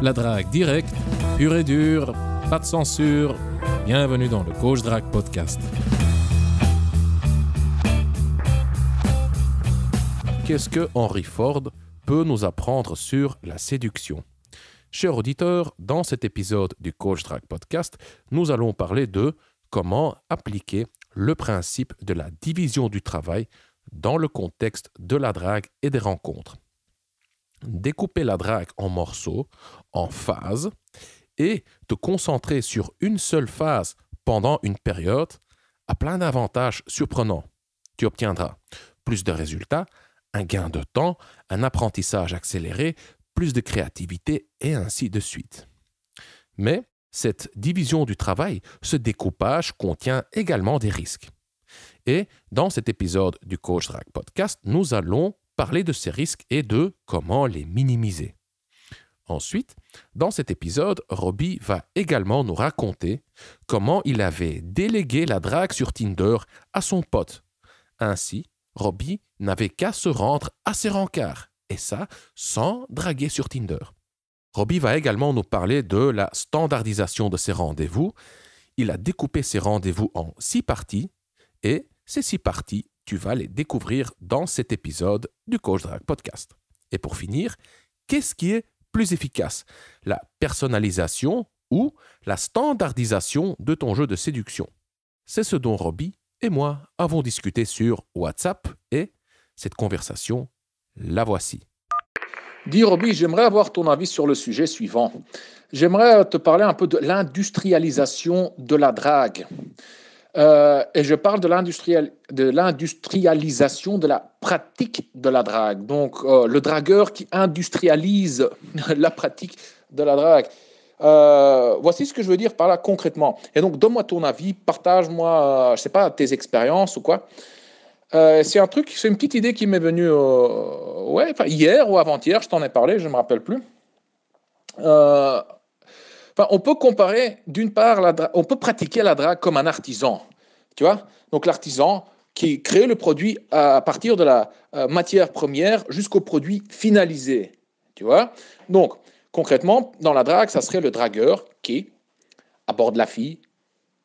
La drague directe, pure et dure, pas de censure. Bienvenue dans le Coach Drague Podcast. Qu'est-ce que Henry Ford peut nous apprendre sur la séduction? Chers auditeurs, dans cet épisode du Coach Drague Podcast, nous allons parler de comment appliquer le principe de la division du travail dans le contexte de la drague et des rencontres. Découper la drague en morceaux, en phases, et te concentrer sur une seule phase pendant une période a plein d'avantages surprenants. Tu obtiendras plus de résultats, un gain de temps, un apprentissage accéléré, plus de créativité et ainsi de suite. Mais cette division du travail, ce découpage contient également des risques. Et dans cet épisode du Coach Drague Podcast, nous allons parler de ces risques et de comment les minimiser. Ensuite, dans cet épisode, Robbie va également nous raconter comment il avait délégué la drague sur Tinder à son pote. Ainsi, Robbie n'avait qu'à se rendre à ses rencarts, et ça sans draguer sur Tinder. Robbie va également nous parler de la standardisation de ses rendez-vous. Il a découpé ses rendez-vous en 6 parties, et ces 6 parties, tu vas les découvrir dans cet épisode du Coach Drague Podcast. Et pour finir, qu'est-ce qui est plus efficace? La personnalisation ou la standardisation de ton jeu de séduction? C'est ce dont Robbie et moi avons discuté sur WhatsApp et cette conversation, la voici. Dis Robbie, j'aimerais avoir ton avis sur le sujet suivant. J'aimerais te parler un peu de l'industrialisation de la drague. Et je parle de l'industrialisation de la pratique de la drague. Donc, le dragueur qui industrialise la pratique de la drague. Voici ce que je veux dire par là concrètement. Et donc, donne-moi ton avis, partage-moi, je ne sais pas, tes expériences ou quoi. C'est une petite idée qui m'est venue hier ou avant-hier, je t'en ai parlé, je ne me rappelle plus. On peut comparer, d'une part, on peut pratiquer la drague comme un artisan, tu vois. Donc l'artisan qui crée le produit à partir de la matière première jusqu'au produit finalisé, tu vois. Donc, concrètement, dans la drague, ça serait le dragueur qui aborde la fille,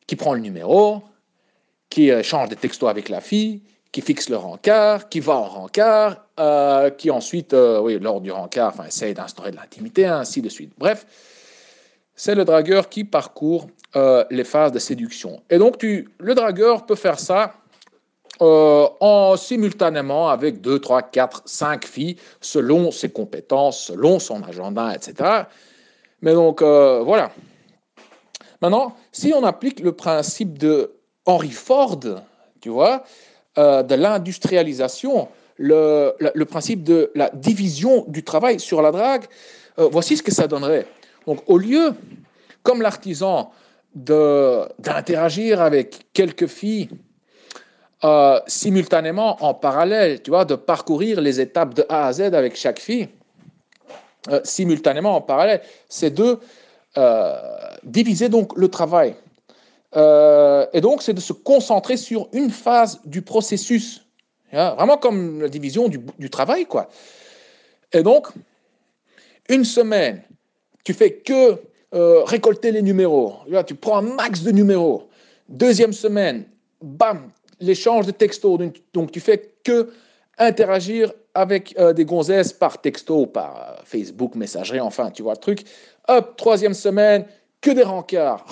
qui prend le numéro, qui change des textos avec la fille, qui fixe le rencard, qui va en rencard, qui ensuite, lors du rencard, essaye d'instaurer de l'intimité, ainsi de suite. Bref, c'est le dragueur qui parcourt les phases de séduction. Et donc, le dragueur peut faire ça simultanément avec 2, 3, 4, 5 filles, selon ses compétences, selon son agenda, etc. Mais donc, voilà. Maintenant, si on applique le principe de Henry Ford, tu vois, de l'industrialisation, le principe de la division du travail sur la drague, voici ce que ça donnerait. Donc, au lieu, comme l'artisan, d'interagir avec quelques filles simultanément, en parallèle, tu vois, de parcourir les étapes de A à Z avec chaque fille, simultanément, en parallèle, c'est de diviser donc le travail. Et donc, c'est de se concentrer sur une phase du processus, hein, vraiment comme la division du travail, quoi. Et donc, une semaine, tu fais que récolter les numéros. Tu prends un max de numéros. Deuxième semaine, bam, l'échange de textos. Donc, tu fais que interagir avec des gonzesses par texto, par Facebook, messagerie, enfin, tu vois le truc. Hop, troisième semaine, que des rencarts.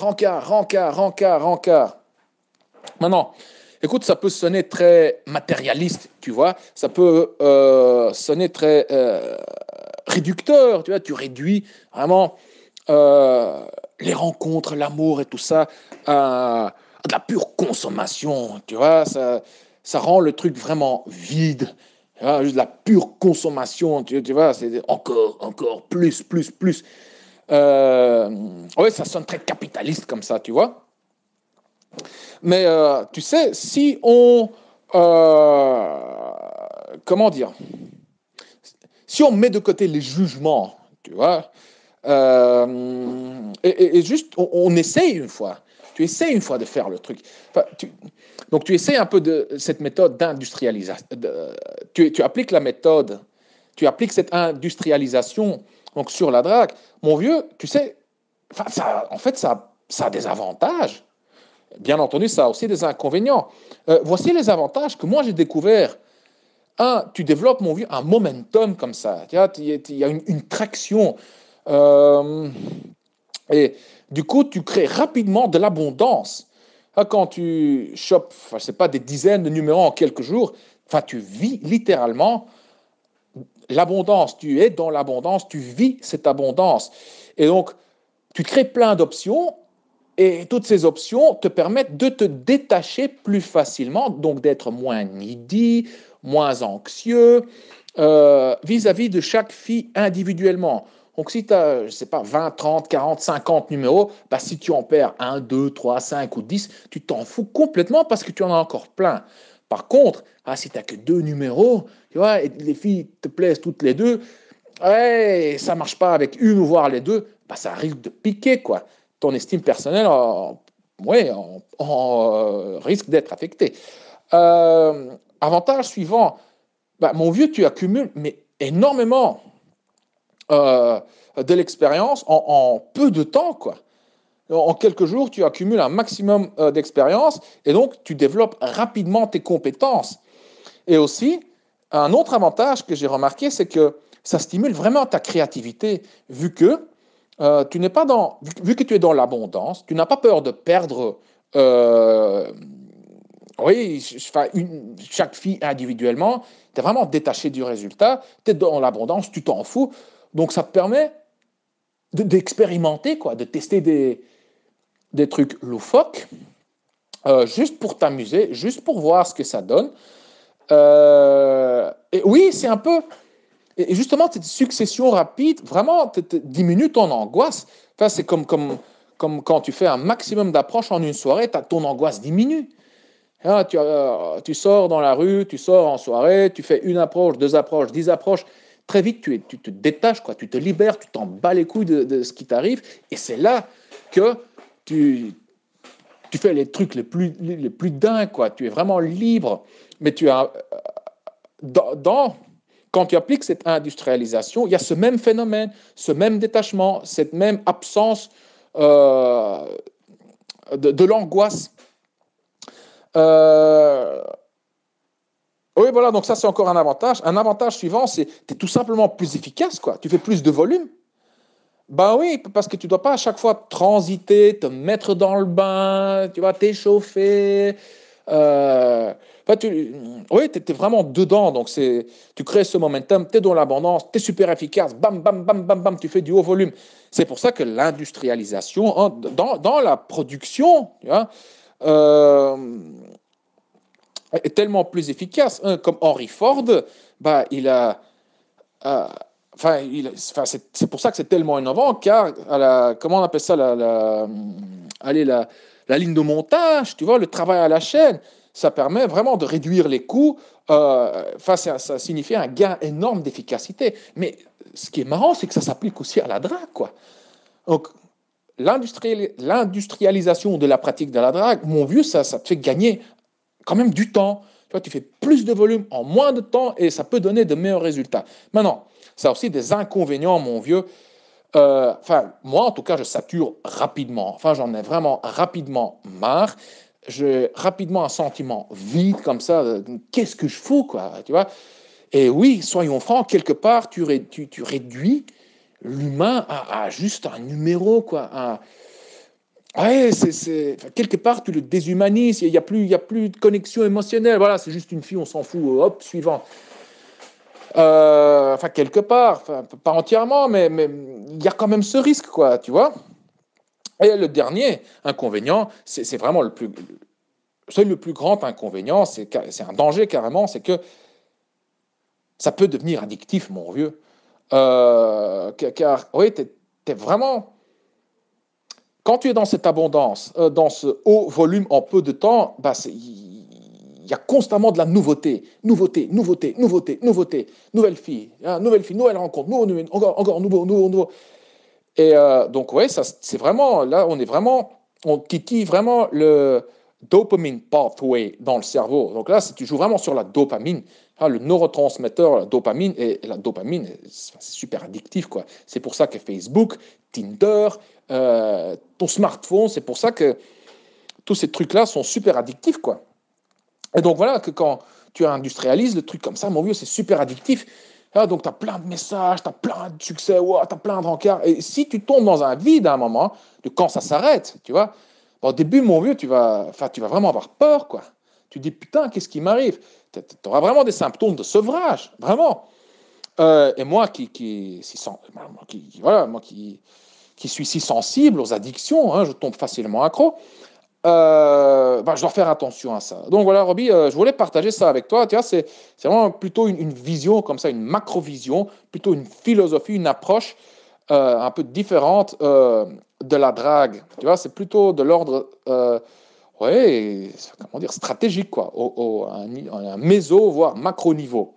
Maintenant, écoute, ça peut sonner très matérialiste, tu vois. Ça peut sonner très réducteur, tu vois. Tu réduis vraiment les rencontres, l'amour et tout ça à de la pure consommation, tu vois. Ça rend le truc vraiment vide. Tu vois, juste de la pure consommation, tu vois. C'est encore, plus. Oui, ça sonne très capitaliste comme ça, tu vois. Mais tu sais, si on... comment dire? Si on met de côté les jugements, tu vois, et juste, on essaye une fois. Tu essaies une fois de faire le truc. Donc, tu essaies un peu de cette méthode d'industrialisation. Tu appliques la méthode, tu appliques cette industrialisation Donc, sur la drague, mon vieux, tu sais, en fait, ça a des avantages. Bien entendu, ça a aussi des inconvénients. Voici les avantages que moi j'ai découvert. Un, tu développes, mon vieux, un momentum comme ça. Tu vois, il y a une traction. Euh, et du coup, tu crées rapidement de l'abondance. Quand tu chopes, je sais pas, des dizaines de numéros en quelques jours, tu vis littéralement l'abondance. Tu es dans l'abondance, tu vis cette abondance. Et donc, tu crées plein d'options et toutes ces options te permettent de te détacher plus facilement, donc d'être moins needy, moins anxieux vis-à-vis de chaque fille individuellement. Donc, si tu as, je ne sais pas, 20, 30, 40, 50 numéros, si tu en perds 1, 2, 3, 5 ou 10, tu t'en fous complètement parce que tu en as encore plein. Par contre, si tu n'as que 2 numéros, tu vois, et les filles te plaisent toutes les deux, ouais, ça ne marche pas avec une ou voire les deux, ça risque de piquer, quoi. Ton estime personnelle risque d'être affectée. Avantage suivant, mon vieux, tu accumules mais énormément de l'expérience en peu de temps, quoi. En quelques jours, tu accumules un maximum d'expérience et donc tu développes rapidement tes compétences. Et aussi, un autre avantage que j'ai remarqué, c'est que ça stimule vraiment ta créativité, vu que tu n'es pas vu que tu es dans l'abondance, tu n'as pas peur de perdre. Oui, chaque fille individuellement, tu es vraiment détaché du résultat, tu es dans l'abondance, tu t'en fous. Donc ça te permet d'expérimenter, quoi, de tester des trucs loufoques, juste pour t'amuser, juste pour voir ce que ça donne. Et oui, c'est un peu. Et justement, cette succession rapide, vraiment, diminue ton angoisse. C'est comme quand tu fais un maximum d'approches en une soirée, ton angoisse diminue. Tu sors dans la rue, tu sors en soirée, tu fais une approche, 2 approches, 10 approches. Très vite, tu te détaches, quoi, tu te libères, tu t'en bats les couilles de ce qui t'arrive. Et c'est là que tu fais les trucs les plus dingues, quoi. Tu es vraiment libre. Mais tu as, quand tu appliques cette industrialisation, il y a ce même phénomène, ce même détachement, cette même absence euh, de l'angoisse. Euh, oui, voilà, donc ça c'est encore un avantage. Un avantage suivant, c'est que tu es tout simplement plus efficace, quoi. Tu fais plus de volume. Ben oui, parce que tu ne dois pas à chaque fois transiter, te mettre dans le bain, tu vas t'échauffer. Euh, oui, tu es vraiment dedans, donc tu crées ce momentum, tu es dans l'abondance, tu es super efficace, bam, bam, bam, bam, bam, tu fais du haut volume. C'est pour ça que l'industrialisation, hein, dans la production, tu vois, est tellement plus efficace. Hein, comme Henry Ford, il a euh, c'est pour ça que c'est tellement innovant, car comment on appelle ça, allez, la ligne de montage, tu vois, le travail à la chaîne, ça permet vraiment de réduire les coûts. Ça signifie un gain énorme d'efficacité. Mais ce qui est marrant, c'est que ça s'applique aussi à la drague, quoi. Donc, l'industrialisation de la pratique de la drague, mon vieux, ça te fait gagner quand même du temps. Tu vois, tu fais plus de volume en moins de temps et ça peut donner de meilleurs résultats. Maintenant, ça a aussi des inconvénients, mon vieux. Moi, en tout cas, je sature rapidement. J'en ai vraiment rapidement marre. J'ai rapidement un sentiment vide comme ça. Qu'est-ce que je fous, quoi, tu vois? Et oui, soyons francs, quelque part, tu réduis l'humain à juste un numéro, quoi. Ouais, quelque part, tu le déshumanises, il y a plus de connexion émotionnelle. Voilà, c'est juste une fille, on s'en fout, hop, suivant. Quelque part, pas entièrement, mais il y a quand même ce risque, quoi, tu vois. Et le dernier inconvénient, c'est vraiment le plus grand inconvénient, c'est un danger carrément, c'est que ça peut devenir addictif, mon vieux. Car oui, t'es vraiment. Quand tu es dans cette abondance, dans ce haut volume en peu de temps, il y a constamment de la nouveauté. Nouveauté, nouveauté, nouveauté, nouveauté. Nouvelle fille, nouvelle rencontre, encore nouveau, nouveau, nouveau. Et donc, ouais, ça, c'est vraiment, là, on titille vraiment dopamine pathway dans le cerveau. Donc là, tu joues vraiment sur la dopamine, le neurotransmetteur, la dopamine, et la dopamine, c'est super addictif, quoi. C'est pour ça que Facebook, Tinder, ton smartphone, c'est pour ça que tous ces trucs-là sont super addictifs, quoi. Et donc voilà, que quand tu industrialises le truc comme ça, mon vieux, c'est super addictif. Donc tu as plein de messages, tu as plein de succès, tu as plein de rencarts. Et si tu tombes dans un vide à un moment, de quand ça s'arrête, tu vois, au début, mon vieux, tu vas vraiment avoir peur, quoi. Tu te dis, putain, qu'est-ce qui m'arrive? Tu auras vraiment des symptômes de sevrage, vraiment. Et moi qui suis si sensible aux addictions, hein, je tombe facilement accro. Je dois faire attention à ça. Donc voilà, Roby, je voulais partager ça avec toi. Tu vois, c'est vraiment plutôt une vision comme ça, une macro-vision, plutôt une philosophie, une approche un peu différente de la drague. Tu vois, c'est plutôt de l'ordre, comment dire, stratégique, quoi, un méso, voire macro-niveau.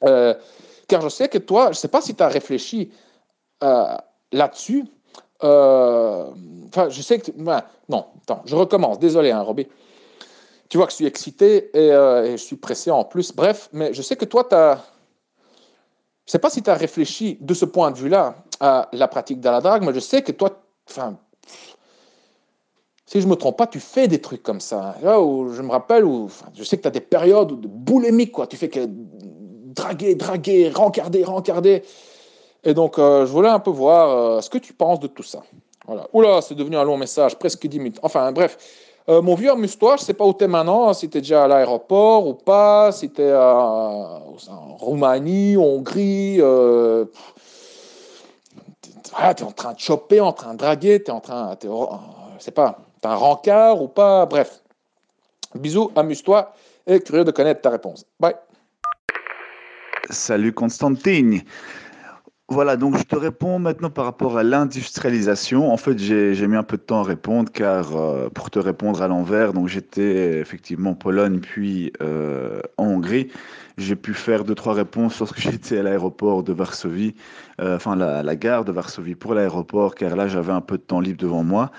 Car je sais que toi, je ne sais pas si tu as réfléchi là-dessus. Je sais que... non, attends, je recommence. Désolé, hein, Roby. Tu vois que je suis excité et je suis pressé en plus. Bref, mais je sais que toi, tu as... Je ne sais pas si tu as réfléchi de ce point de vue-là à la pratique de la drague, mais je sais que toi, si je ne me trompe pas, tu fais des trucs comme ça. Là où je me rappelle, je sais que tu as des périodes de boulémique, quoi. Tu fais que draguer, rencarder. Et donc, je voulais un peu voir ce que tu penses de tout ça. Voilà. Oula, c'est devenu un long message, presque 10 minutes. Enfin, bref. Mon vieux, amuse-toi, je ne sais pas où tu es maintenant, si tu es déjà à l'aéroport ou pas, si tu es en Roumanie, Hongrie. Tu es en train de choper, en train de draguer, tu es en train. Je sais pas, tu as un rencard ou pas. Bref. Bisous, amuse-toi et curieux de connaître ta réponse. Bye. Salut Constantine. Voilà, donc je te réponds maintenant par rapport à l'industrialisation. En fait, j'ai mis un peu de temps à répondre car pour te répondre à l'envers, donc j'étais effectivement en Pologne puis en Hongrie. J'ai pu faire deux, trois réponses lorsque j'étais à l'aéroport de Varsovie, la gare de Varsovie pour l'aéroport, car là j'avais un peu de temps libre devant moi.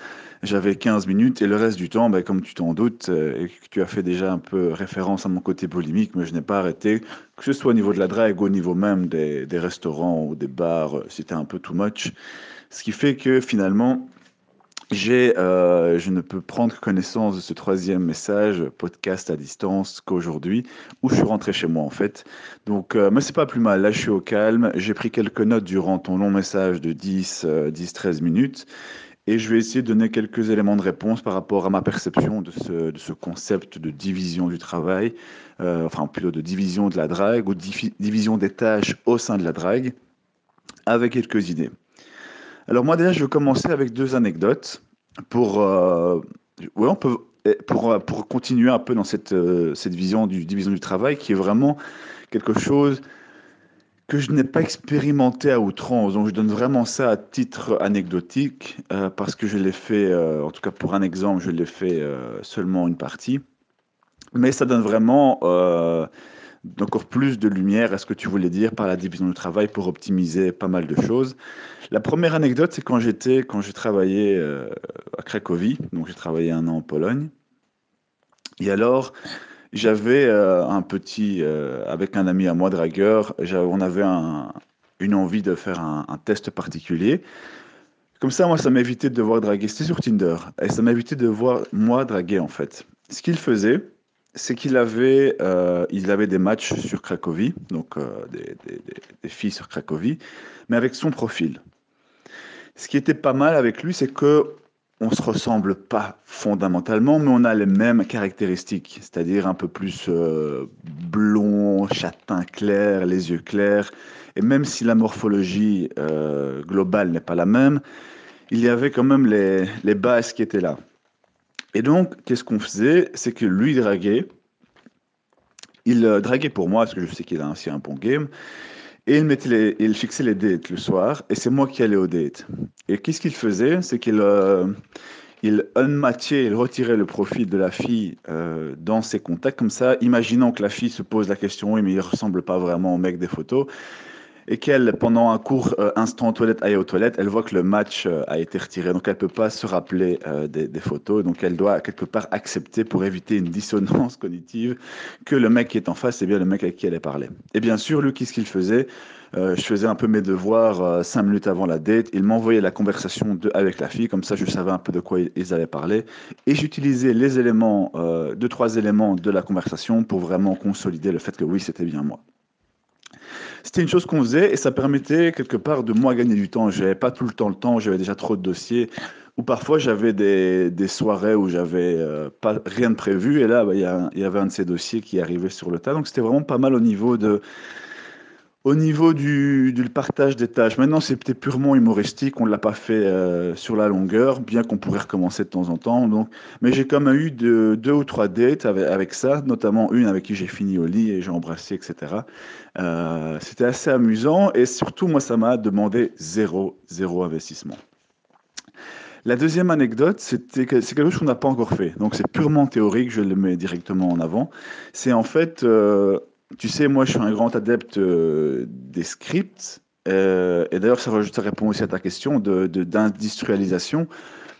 J'avais 15 minutes et le reste du temps, ben, comme tu t'en doutes, et que tu as fait déjà un peu référence à mon côté polémique, mais je n'ai pas arrêté, que ce soit au niveau de la drague, au niveau même des restaurants ou des bars, c'était un peu too much. Ce qui fait que finalement, je ne peux prendre connaissance de ce troisième message, podcast à distance, qu'aujourd'hui, où je suis rentré chez moi en fait. Donc, mais c'est pas plus mal, là je suis au calme, j'ai pris quelques notes durant ton long message de 10-13 minutes. Et je vais essayer de donner quelques éléments de réponse par rapport à ma perception de ce concept de division du travail, enfin plutôt de division de la drague ou division des tâches au sein de la drague, avec quelques idées. Alors moi déjà, je vais commencer avec deux anecdotes pour, pour continuer un peu dans cette vision du division du travail qui est vraiment quelque chose que je n'ai pas expérimenté à outrance. Donc, je donne vraiment ça à titre anecdotique parce que je l'ai fait, en tout cas pour un exemple, je l'ai fait seulement une partie. Mais ça donne vraiment encore plus de lumière à ce que tu voulais dire par la division du travail pour optimiser pas mal de choses. La première anecdote, c'est quand j'ai travaillé à Cracovie, donc j'ai travaillé un an en Pologne. Et alors, j'avais avec un ami à moi, dragueur, on avait une envie de faire un test particulier. Comme ça, moi, ça m'évitait de devoir draguer. C'était sur Tinder. Et ça m'évitait de voir moi draguer, en fait. Ce qu'il faisait, c'est il avait des matchs sur Cracovie, donc des filles sur Cracovie, mais avec son profil. Ce qui était pas mal avec lui, c'est que on se ressemble pas fondamentalement, mais on a les mêmes caractéristiques, c'est-à-dire un peu plus blond, châtain clair, les yeux clairs. Et même si la morphologie globale n'est pas la même, il y avait quand même les bases qui étaient là. Et donc, qu'est-ce qu'on faisait? C'est que lui draguait. Il draguait pour moi, parce que je sais qu'il a aussi un bon game. Et il fixait les dates le soir, et c'est moi qui allais aux dates. Et qu'est-ce qu'il faisait? C'est qu'il unmatchait, il retirait le profil de la fille dans ses contacts, comme ça, imaginant que la fille se pose la question, oui, mais il ressemble pas vraiment au mec des photos. et qu'elle, pendant un court instant toilette, aille aux toilettes, elle voit que le match a été retiré. Donc, elle ne peut pas se rappeler des photos. Donc, elle doit quelque part accepter pour éviter une dissonance cognitive que le mec qui est en face, c'est bien le mec avec qui elle parlait. Et bien sûr, lui, qu'est-ce qu'il faisait? Je faisais un peu mes devoirs 5 minutes avant la date. Il m'envoyait la conversation avec la fille. Comme ça, je savais un peu de quoi ils allaient parler. Et j'utilisais les éléments, 2, 3 éléments de la conversation pour vraiment consolider le fait que oui, c'était bien moi. C'était une chose qu'on faisait et ça permettait quelque part de moi gagner du temps. Je n'avais pas tout le temps, j'avais déjà trop de dossiers. Ou parfois j'avais des soirées où j'avais pas rien de prévu et là il y avait un de ces dossiers qui arrivait sur le tas. Donc c'était vraiment pas mal au niveau du partage des tâches. Maintenant c'était purement humoristique, on ne l'a pas fait sur la longueur, bien qu'on pourrait recommencer de temps en temps. Donc, mais j'ai quand même eu 2 ou 3 dates avec ça, notamment une avec qui j'ai fini au lit et j'ai embrassé, etc. C'était assez amusant et surtout, moi, ça m'a demandé zéro investissement. La deuxième anecdote, c'est quelque chose qu'on n'a pas encore fait. Donc, c'est purement théorique, je le mets directement en avant. C'est en fait, tu sais, moi, je suis un grand adepte des scripts. Et d'ailleurs, ça répond aussi à ta question d'industrialisation.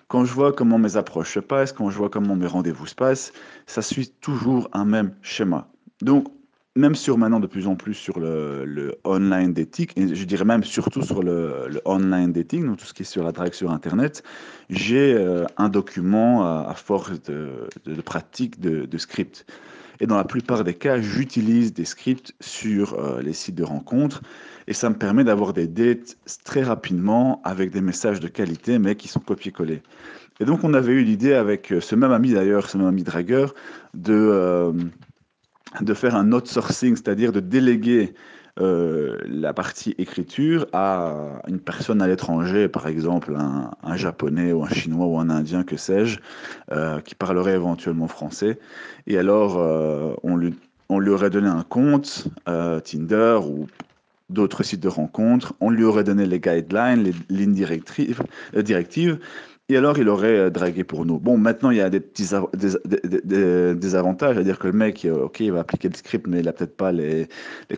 Quand je vois comment mes approches se passent, quand je vois comment mes rendez-vous se passent, ça suit toujours un même schéma. Donc, même sur maintenant de plus en plus sur le online dating, et je dirais même surtout sur le online dating, donc tout ce qui est sur la drague sur Internet, j'ai un document à force de pratique de script. Et dans la plupart des cas, j'utilise des scripts sur les sites de rencontres et ça me permet d'avoir des dates très rapidement avec des messages de qualité mais qui sont copiés-collés. Et donc on avait eu l'idée avec ce même ami d'ailleurs, ce même ami dragueur, de faire un outsourcing, c'est-à-dire de déléguer la partie écriture à une personne à l'étranger, par exemple un japonais ou un chinois ou un indien, que sais-je, qui parlerait éventuellement français. Et alors, on lui aurait donné un compte Tinder ou d'autres sites de rencontres, on lui aurait donné les guidelines, les lignes directives, et alors il aurait dragué pour nous. Bon, maintenant il y a des petits des avantages, c'est-à-dire que le mec, ok, il va appliquer le script, mais il n'a peut-être pas les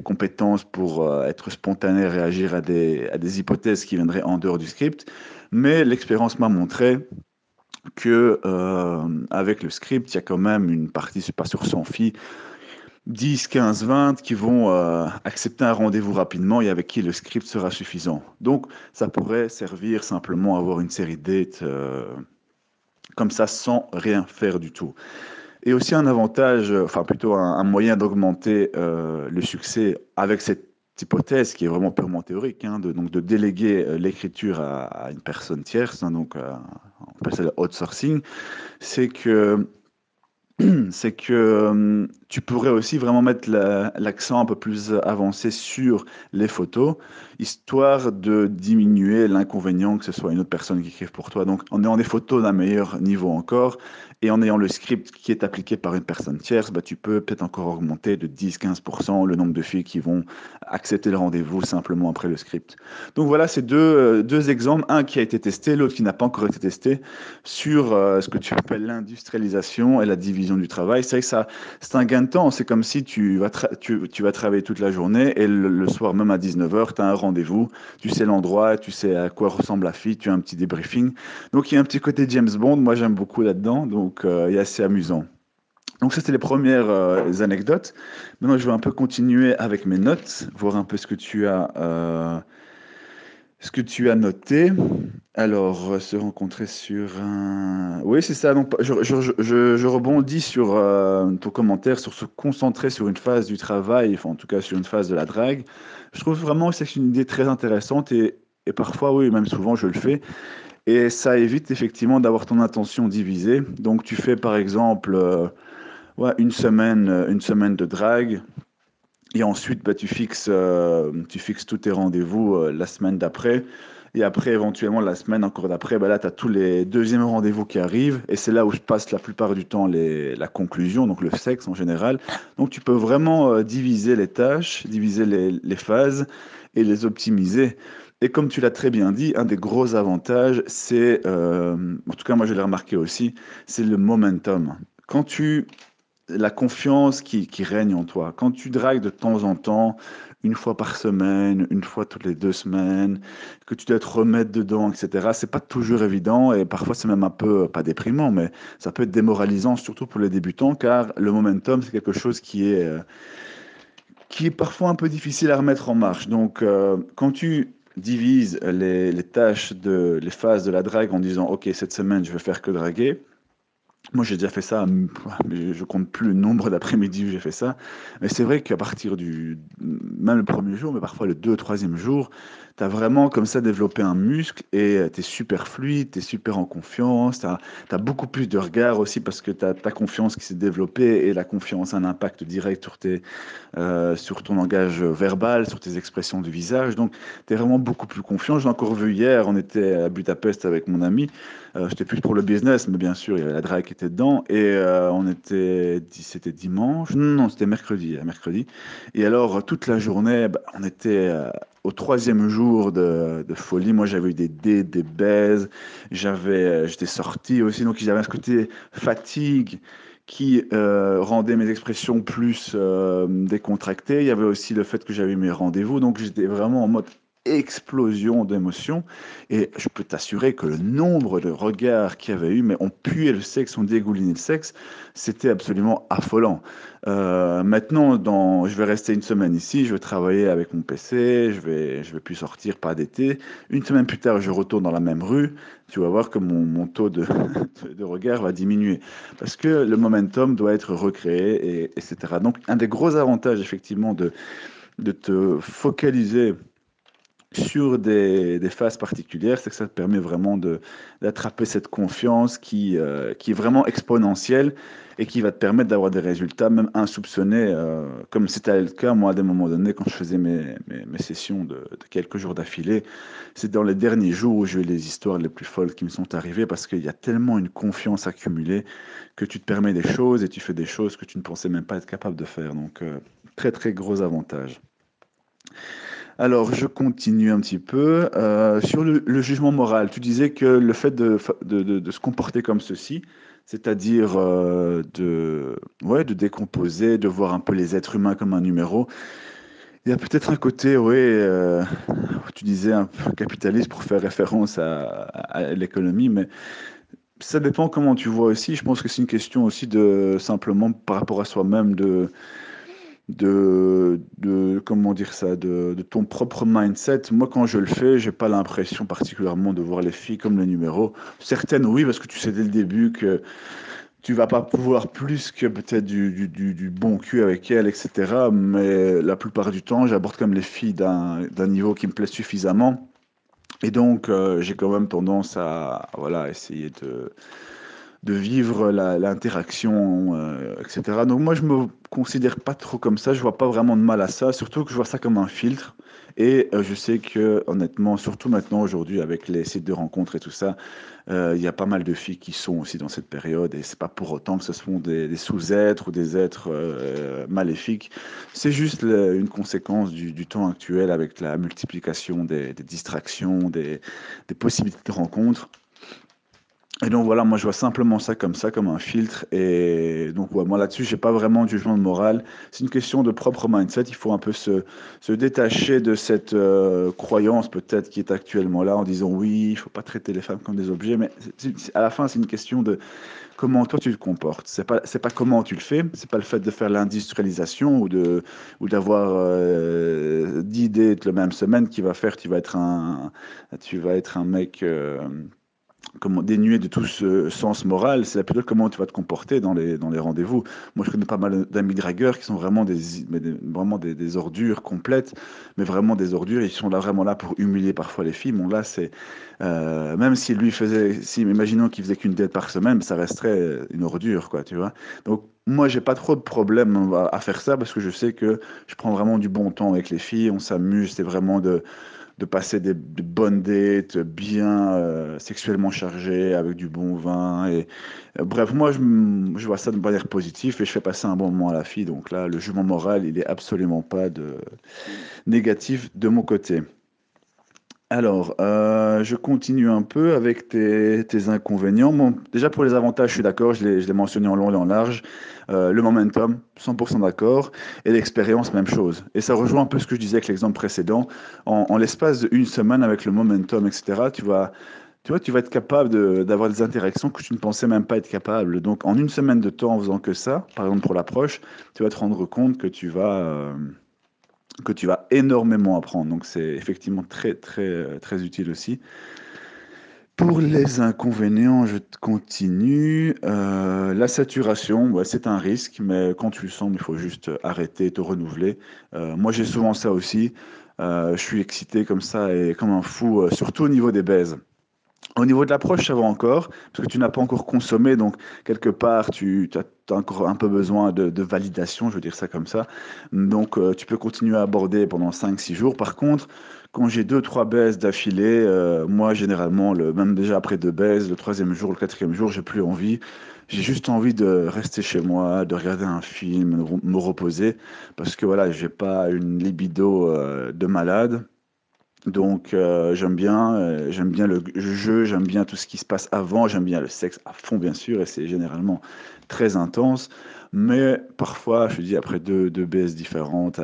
compétences pour être spontané, réagir à des hypothèses qui viendraient en dehors du script. Mais l'expérience m'a montré que avec le script, il y a quand même une partie, c'est pas sur 100 filles, 10, 15, 20 qui vont accepter un rendez-vous rapidement et avec qui le script sera suffisant. Donc, ça pourrait servir simplement à avoir une série de dates comme ça sans rien faire du tout. Et aussi un avantage, enfin plutôt un moyen d'augmenter le succès avec cette hypothèse qui est vraiment purement théorique, hein, donc de déléguer l'écriture à une personne tierce, hein, donc on appelle ça le outsourcing, c'est que tu pourrais aussi vraiment mettre l'accent un peu plus avancé sur les photos, histoire de diminuer l'inconvénient que ce soit une autre personne qui écrive pour toi. Donc, en ayant des photos d'un meilleur niveau encore, et en ayant le script qui est appliqué par une personne tierce, bah, tu peux peut-être encore augmenter de 10-15% le nombre de filles qui vont accepter le rendez-vous simplement après le script. Donc voilà, c'est deux exemples, un qui a été testé, l'autre qui n'a pas encore été testé, sur ce que tu appelles l'industrialisation et la division du travail. C'est vrai que ça, c'est un gain de temps. C'est comme si tu vas travailler toute la journée et le soir même à 19h, tu as un rendez-vous, tu sais l'endroit, tu sais à quoi ressemble la fille, tu as un petit débriefing. Donc il y a un petit côté James Bond, moi j'aime beaucoup là-dedans, donc il est assez amusant. Donc ça, c'était les premières anecdotes. Maintenant, je vais un peu continuer avec mes notes, voir un peu ce que tu as noté. Alors, se rencontrer sur un... Oui, c'est ça. Donc, je rebondis sur ton commentaire, sur se concentrer sur une phase du travail, enfin, en tout cas sur une phase de la drague. Je trouve vraiment que c'est une idée très intéressante et parfois, oui, même souvent, je le fais. Et ça évite effectivement d'avoir ton attention divisée. Donc, tu fais par exemple ouais, une semaine de drague. Et ensuite, bah, tu fixes tous tes rendez-vous la semaine d'après. Et après, éventuellement, la semaine encore d'après, bah, là, tu as tous les deuxièmes rendez-vous qui arrivent. Et c'est là où je passe la plupart du temps la conclusion, donc le sexe en général. Donc, tu peux vraiment diviser les tâches, diviser les phases et les optimiser. Et comme tu l'as très bien dit, un des gros avantages, c'est, en tout cas, moi, je l'ai remarqué aussi, c'est le momentum. Quand tu la confiance qui règne en toi. Quand tu dragues de temps en temps, une fois par semaine, une fois toutes les 2 semaines, que tu dois te remettre dedans, etc., c'est pas toujours évident et parfois c'est même un peu, pas déprimant, mais ça peut être démoralisant, surtout pour les débutants, car le momentum, c'est quelque chose qui est parfois un peu difficile à remettre en marche. Donc, quand tu divises les tâches, les phases de la drague en disant, OK, cette semaine, je vais faire que draguer. Moi, j'ai déjà fait ça, mais je compte plus le nombre d'après-midi où j'ai fait ça. Mais c'est vrai qu'à partir même le premier jour, mais parfois le 2e, 3e jour, tu as vraiment comme ça développé un muscle et tu es super fluide, tu es super en confiance, tu as beaucoup plus de regard aussi parce que tu as ta confiance qui s'est développée et la confiance a un impact direct sur ton langage verbal, sur tes expressions du visage. Donc, tu es vraiment beaucoup plus confiant. J'ai encore vu hier, on était à Budapest avec mon ami. J'étais plus pour le business, mais bien sûr, il y avait la drague qui était dedans. Et c'était dimanche. Non, c'était mercredi. Mercredi. Et alors, toute la journée, on était au 3e jour de folie. Moi, j'avais eu des dates, des baises. J'étais sorti aussi. Donc, j'avais ce côté fatigue qui rendait mes expressions plus décontractées. Il y avait aussi le fait que j'avais mes rendez-vous, donc j'étais vraiment en mode explosion d'émotions. Et je peux t'assurer que le nombre de regards qu'il y avait eu, mais on puait le sexe, on dégoulinait le sexe, c'était absolument affolant. Maintenant, je vais rester une semaine ici, je vais travailler avec mon PC, je vais plus sortir, pas d'été. Une semaine plus tard, je retourne dans la même rue. Tu vas voir que mon taux de, de regard va diminuer parce que le momentum doit être recréé, etc. Donc, un des gros avantages, effectivement, de te focaliser sur des phases particulières, c'est que ça te permet vraiment d'attraper cette confiance qui est vraiment exponentielle et qui va te permettre d'avoir des résultats même insoupçonnés, comme c'était le cas, moi, à des moments donnés, quand je faisais mes sessions de quelques jours d'affilée. C'est dans les derniers jours où j'ai eu les histoires les plus folles qui me sont arrivées parce qu'il y a tellement une confiance accumulée que tu te permets des choses et tu fais des choses que tu ne pensais même pas être capable de faire. Donc, très, très gros avantage. Alors, je continue un petit peu. Sur le jugement moral, tu disais que le fait de se comporter comme ceci, c'est-à-dire ouais, de décomposer, de voir un peu les êtres humains comme un numéro, il y a peut-être un côté, oui, tu disais un peu capitaliste pour faire référence à l'économie, mais ça dépend comment tu vois aussi. Je pense que c'est une question aussi de simplement par rapport à soi-même, comment dire ça, de ton propre mindset. Moi, quand je le fais, j'ai pas l'impression particulièrement de voir les filles comme le numéro. Certaines, oui, parce que tu sais dès le début que tu vas pas pouvoir plus que peut-être du bon cul avec elles, etc. Mais la plupart du temps, j'aborde comme les filles d'un niveau qui me plaît suffisamment. Et donc, j'ai quand même tendance voilà, essayer de vivre l'interaction, etc. Donc moi, je me considère pas trop comme ça. Je vois pas vraiment de mal à ça, surtout que je vois ça comme un filtre. Et je sais que, honnêtement, surtout maintenant, aujourd'hui, avec les sites de rencontres et tout ça, il y a pas mal de filles qui sont aussi dans cette période. Et c'est pas pour autant que ce sont des sous-êtres ou des êtres maléfiques. C'est juste une conséquence du temps actuel avec la multiplication des distractions, des possibilités de rencontres. Et donc voilà, moi je vois simplement ça, comme un filtre. Et donc ouais, moi là-dessus, j'ai pas vraiment de jugement de morale. C'est une question de propre mindset. Il faut un peu se détacher de cette croyance peut-être qui est actuellement là en disant oui, il faut pas traiter les femmes comme des objets. Mais à la fin, c'est une question de comment toi tu te comportes. C'est pas comment tu le fais. C'est pas le fait de faire l'industrialisation ou d'avoir 10 dates la même semaine qui va faire. Tu vas être un mec. Dénué de tout ce sens moral, c'est plutôt comment tu vas te comporter dans les rendez-vous. Moi, je connais pas mal d'amis dragueurs qui sont vraiment vraiment des ordures complètes, mais vraiment des ordures. Ils sont là vraiment là pour humilier parfois les filles. Bon, là, même si lui faisait, si imaginons qu'il faisait qu'une date par semaine, ça resterait une ordure, quoi, tu vois. Donc, moi, j'ai pas trop de problème à faire ça parce que je sais que je prends vraiment du bon temps avec les filles. On s'amuse, c'est vraiment de passer de bonnes dates bien sexuellement chargées avec du bon vin et bref, moi je vois ça de manière positive et je fais passer un bon moment à la fille, donc là le jugement moral il est absolument pas négatif de mon côté. Alors, je continue un peu avec tes inconvénients. Bon, déjà pour les avantages, je suis d'accord, je l'ai mentionné en long et en large. Le momentum, 100% d'accord. Et l'expérience, même chose. Et ça rejoint un peu ce que je disais avec l'exemple précédent. En l'espace d'une semaine avec le momentum, etc., tu vas être capable d'avoir des interactions que tu ne pensais même pas être capable. Donc, en une semaine de temps, en faisant que ça, par exemple pour l'approche, tu vas te rendre compte que tu vas énormément apprendre. Donc, c'est effectivement très, très, très utile aussi. Pour les inconvénients, je continue. La saturation, ouais, c'est un risque, mais quand tu le sens, il faut juste arrêter, te renouveler. Moi, j'ai souvent ça aussi. Je suis excité comme ça et comme un fou, surtout au niveau des baises. Au niveau de l'approche, ça va encore, parce que tu n'as pas encore consommé, donc quelque part, tu as encore un peu besoin de validation, je veux dire ça comme ça. Donc, tu peux continuer à aborder pendant 5 6 jours. Par contre, quand j'ai 2 3 baises d'affilée, moi, généralement, même déjà après 2 baises, le troisième jour, le quatrième jour, j'ai plus envie. J'ai juste envie de rester chez moi, de regarder un film, me reposer, parce que voilà, j'ai pas une libido de malade. Donc j'aime bien le jeu, j'aime bien tout ce qui se passe avant, j'aime bien le sexe à fond bien sûr, et c'est généralement très intense. Mais parfois, je te dis, après deux BS différentes,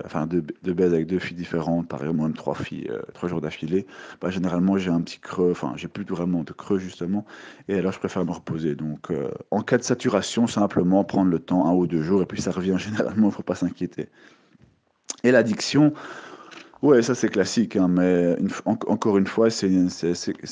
enfin deux BS avec 2 filles différentes, par exemple même 3 filles, 3 jours d'affilée, bah, généralement j'ai un petit creux, enfin j'ai plus vraiment de creux justement, et alors je préfère me reposer. Donc en cas de saturation, simplement prendre le temps, 1 ou 2 jours, et puis ça revient généralement, il ne faut pas s'inquiéter. Et l'addiction, ouais, ça c'est classique, hein, mais encore une fois, c'est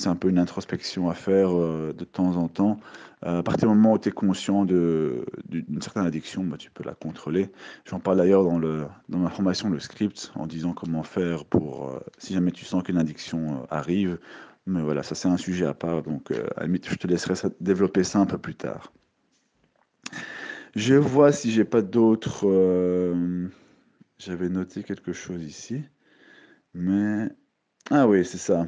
un peu une introspection à faire de temps en temps. À partir du moment où tu es conscient d'une certaine addiction, bah, tu peux la contrôler. J'en parle d'ailleurs dans ma formation, le script, en disant comment faire pour, si jamais tu sens qu'une addiction arrive. Mais voilà, ça c'est un sujet à part, donc à la limite, je te laisserai développer ça un peu plus tard. Je vois si j'ai pas d'autres. J'avais noté quelque chose ici, mais. Ah oui, c'est ça.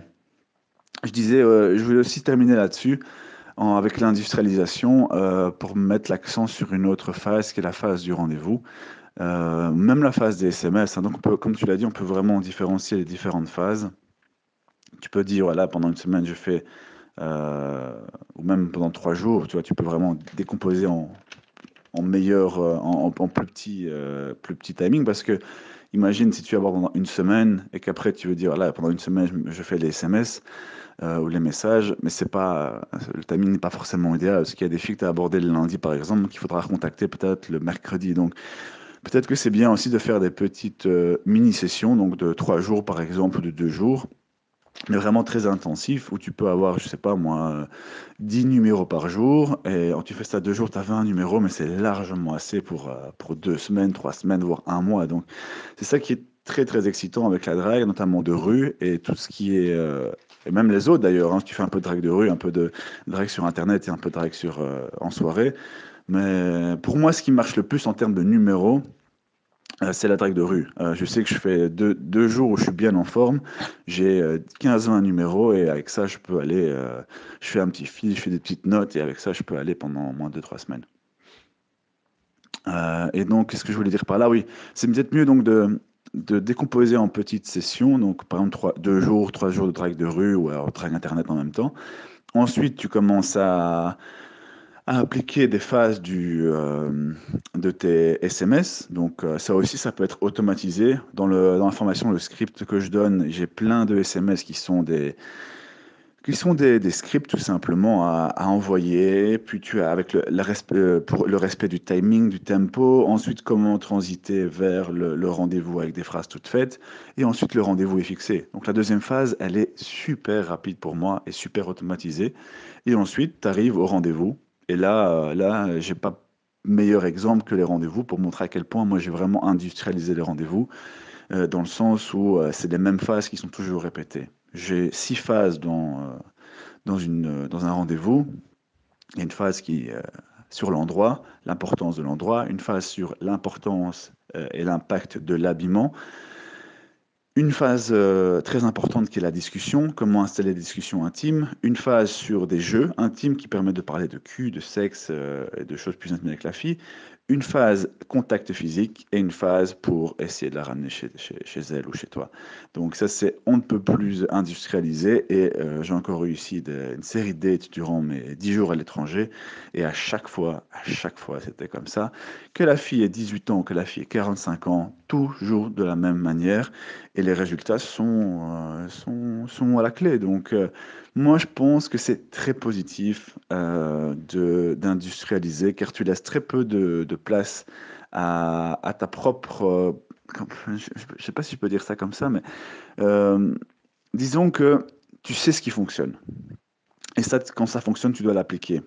Je disais, je voulais aussi terminer là-dessus, avec l'industrialisation, pour mettre l'accent sur une autre phase qui est la phase du rendez-vous. Même la phase des SMS, hein, donc comme tu l'as dit, on peut vraiment différencier les différentes phases. Tu peux dire, voilà, pendant une semaine, je fais, ou même pendant 3 jours, tu vois, tu peux vraiment décomposer en meilleur, en plus petit timing, parce que imagine si tu abordes pendant une semaine et qu'après tu veux dire, voilà, pendant une semaine, je fais les SMS. Ou les messages, mais c'est pas, le timing n'est pas forcément idéal, parce qu'il y a des filles que tu as abordées le lundi, par exemple, qu'il faudra recontacter peut-être le mercredi. Donc, peut-être que c'est bien aussi de faire des petites mini-sessions, donc de 3 jours, par exemple, ou de 2 jours, mais vraiment très intensif, où tu peux avoir, je sais pas moi, 10 numéros par jour, et quand tu fais ça 2 jours, tu as 20 numéros, mais c'est largement assez pour 2 semaines, 3 semaines, voire un mois. Donc, c'est ça qui est très très excitant avec la drague, notamment de rue, et tout ce qui est, et même les autres d'ailleurs, hein, si tu fais un peu de drague de rue, un peu de drague sur Internet et un peu de drague en soirée. Mais pour moi, ce qui marche le plus en termes de numéros, c'est la drague de rue. Je sais que je fais 2 jours où je suis bien en forme. J'ai 15-20 numéros et avec ça, je peux aller. Je fais un petit fil, je fais des petites notes et avec ça, je peux aller pendant au moins 2 3 semaines. Et donc, qu'est-ce que je voulais dire par là? Oui, c'est peut-être mieux donc de décomposer en petites sessions. Donc, par exemple, 2 jours, 3 jours de drague de rue ou alors drague internet en même temps. Ensuite, tu commences à appliquer des phases de tes SMS. Donc ça aussi, ça peut être automatisé. Dans la formation, le script que je donne, j'ai plein de SMS qui sont des scripts tout simplement à envoyer. Puis tu as avec pour le respect du timing, du tempo. Ensuite, comment transiter vers le rendez-vous avec des phrases toutes faites. Et ensuite, le rendez-vous est fixé. Donc la deuxième phase, elle est super rapide pour moi et super automatisée. Et ensuite, tu arrives au rendez-vous. Et là, j'ai pas meilleur exemple que les rendez-vous pour montrer à quel point moi j'ai vraiment industrialisé les rendez-vous, dans le sens où c'est les mêmes phases qui sont toujours répétées. J'ai 6 phases dans un rendez-vous. Il y a une phase qui sur l'endroit, l'importance de l'endroit, une phase sur l'importance et l'impact de l'habillement, une phase très importante qui est la discussion, comment installer des discussions intimes, une phase sur des jeux intimes qui permettent de parler de cul, de sexe et de choses plus intimes avec la fille, une phase contact physique et une phase pour essayer de la ramener chez elle ou chez toi. Donc ça, c'est on ne peut plus industrialisé et j'ai encore réussi une série de dates durant mes 10 jours à l'étranger et à chaque fois, c'était comme ça. Que la fille ait 18 ans, que la fille ait 45 ans, toujours de la même manière et les résultats sont à la clé. Donc moi, je pense que c'est très positif d'industrialiser, car tu laisses très peu de place à ta propre... je ne sais pas si je peux dire ça comme ça, mais euh, disons que tu sais ce qui fonctionne. Et ça, quand ça fonctionne, tu dois l'appliquer.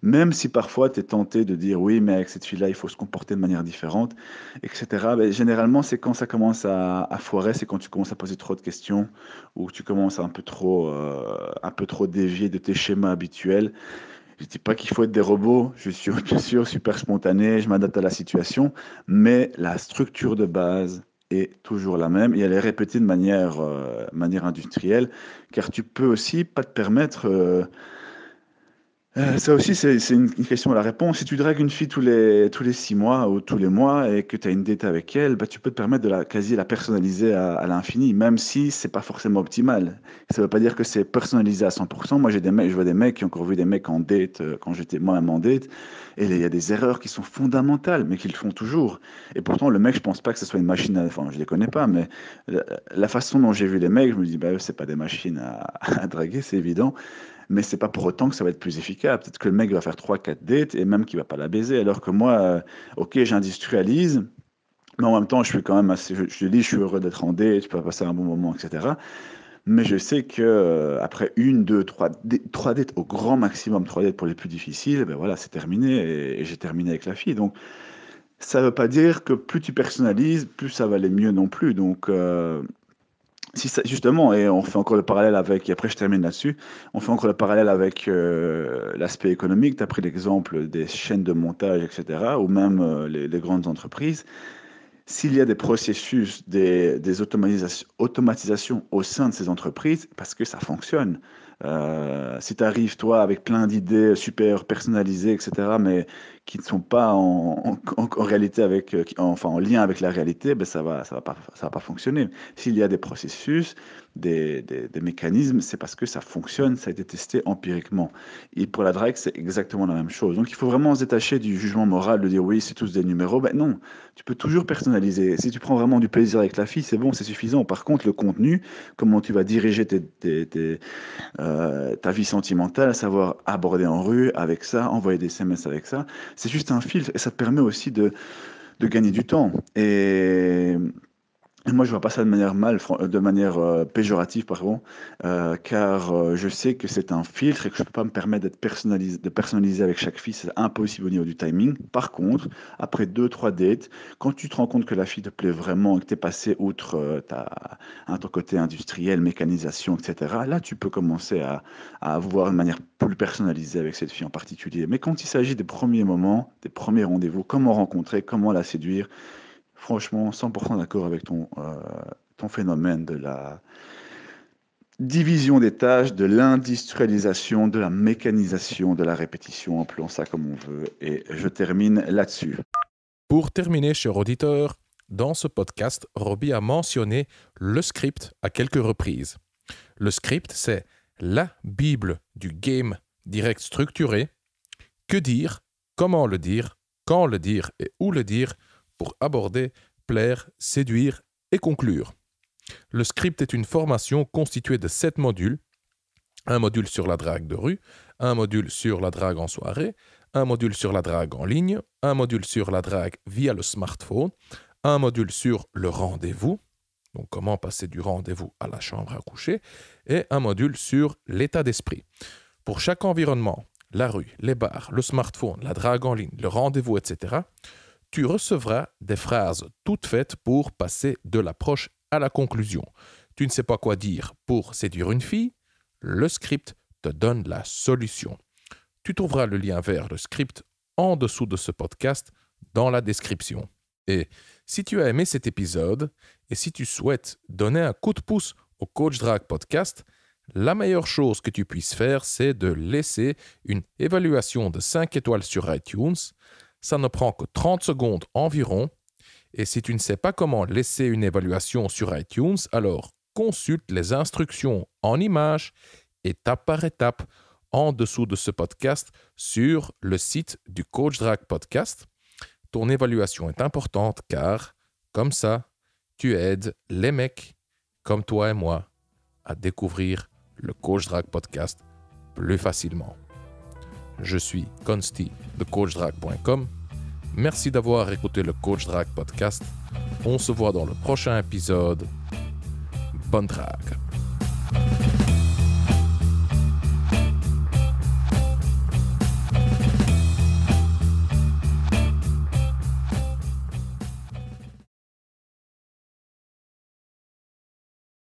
Même si parfois tu es tenté de dire oui, mais avec cette fille-là, il faut se comporter de manière différente, etc. Ben, généralement, c'est quand ça commence à foirer, c'est quand tu commences à poser trop de questions ou que tu commences à un peu trop dévier de tes schémas habituels. Je ne dis pas qu'il faut être des robots, je suis bien sûr super spontané, je m'adapte à la situation, mais la structure de base est toujours la même et elle est répétée de manière industrielle, car tu peux aussi pas te permettre ça aussi, c'est une question à la réponse. Si tu dragues une fille tous les 6 mois ou tous les mois et que tu as une date avec elle, bah, tu peux te permettre de quasi la personnaliser à l'infini, même si c'est pas forcément optimal. Ça veut pas dire que c'est personnalisé à 100%. Moi, je vois des mecs qui ont encore vu des mecs en date quand j'étais moi-même en date, et il y a des erreurs qui sont fondamentales, mais qu'ils font toujours. Et pourtant, le mec, je pense pas que ce soit une machine enfin, je les connais pas, mais la façon dont j'ai vu les mecs, je me dis, bah, eux, c'est pas des machines à draguer, c'est évident. Mais c'est pas pour autant que ça va être plus efficace. Peut-être que le mec va faire 3 4 dates et même qu'il va pas la baiser. Alors que moi, ok, j'industrialise, mais en même temps, je suis quand même assez. Je te dis, je suis heureux d'être en date, je peux passer un bon moment, etc. Mais je sais que après une, deux, trois dates au grand maximum, 3 dates pour les plus difficiles, ben voilà, c'est terminé et j'ai terminé avec la fille. Donc, ça veut pas dire que plus tu personnalises, plus ça va aller mieux non plus. Donc, si ça, justement, et on fait encore le parallèle avec, et après je termine là-dessus, on fait encore le parallèle avec l'aspect économique. Tu as pris l'exemple des chaînes de montage, etc., ou même les grandes entreprises. S'il y a des processus, des automatisations au sein de ces entreprises, parce que ça fonctionne. Si tu arrives, toi, avec plein d'idées super personnalisées, etc., mais qui ne sont pas en réalité enfin, en lien avec la réalité, ben ça va pas fonctionner. S'il y a des processus, des mécanismes, c'est parce que ça fonctionne, ça a été testé empiriquement. Et pour la drague, c'est exactement la même chose. Donc il faut vraiment se détacher du jugement moral de dire oui, c'est tous des numéros. Ben non, tu peux toujours personnaliser. Si tu prends vraiment du plaisir avec la fille, c'est bon, c'est suffisant. Par contre, le contenu, comment tu vas diriger ta vie sentimentale, à savoir aborder en rue avec ça, envoyer des SMS avec ça, c'est juste un filtre et ça te permet aussi de gagner du temps. Et moi, je vois pas ça de manière de manière péjorative, pardon, car je sais que c'est un filtre et que je peux pas me permettre de personnaliser avec chaque fille, c'est impossible au niveau du timing. Par contre, après 2 3 dates, quand tu te rends compte que la fille te plaît vraiment et que tu es passé outre ton côté industriel, mécanisation, etc., là, tu peux commencer à avoir une manière plus personnalisée avec cette fille en particulier. Mais quand il s'agit des premiers moments, des premiers rendez-vous, comment rencontrer, comment la séduire, franchement, 100% d'accord avec ton phénomène de la division des tâches, de l'industrialisation, de la mécanisation, de la répétition, appelons ça comme on veut. Et je termine là-dessus. Pour terminer, cher auditeur, dans ce podcast, Robbie a mentionné le script à quelques reprises. Le script, c'est la Bible du game direct structuré. Que dire, comment le dire, quand le dire et où le dire pour aborder, plaire, séduire et conclure. Le script est une formation constituée de 7 modules. Un module sur la drague de rue, un module sur la drague en soirée, un module sur la drague en ligne, un module sur la drague via le smartphone, un module sur le rendez-vous, donc comment passer du rendez-vous à la chambre à coucher, et un module sur l'état d'esprit. Pour chaque environnement, la rue, les bars, le smartphone, la drague en ligne, le rendez-vous, etc., tu recevras des phrases toutes faites pour passer de l'approche à la conclusion. Tu ne sais pas quoi dire pour séduire une fille? Le script te donne la solution. Tu trouveras le lien vers le script en dessous de ce podcast dans la description. Et si tu as aimé cet épisode et si tu souhaites donner un coup de pouce au Coach Drag Podcast, la meilleure chose que tu puisses faire, c'est de laisser une évaluation de 5 étoiles sur iTunes. Ça ne prend que 30 secondes environ. Et si tu ne sais pas comment laisser une évaluation sur iTunes, alors consulte les instructions en images, étape par étape, en dessous de ce podcast sur le site du Coach Drag Podcast. Ton évaluation est importante car, comme ça, tu aides les mecs comme toi et moi à découvrir le Coach Drag Podcast plus facilement. Je suis Consti de CoachDrag.com. Merci d'avoir écouté le Coach Drag Podcast. On se voit dans le prochain épisode. Bonne drague.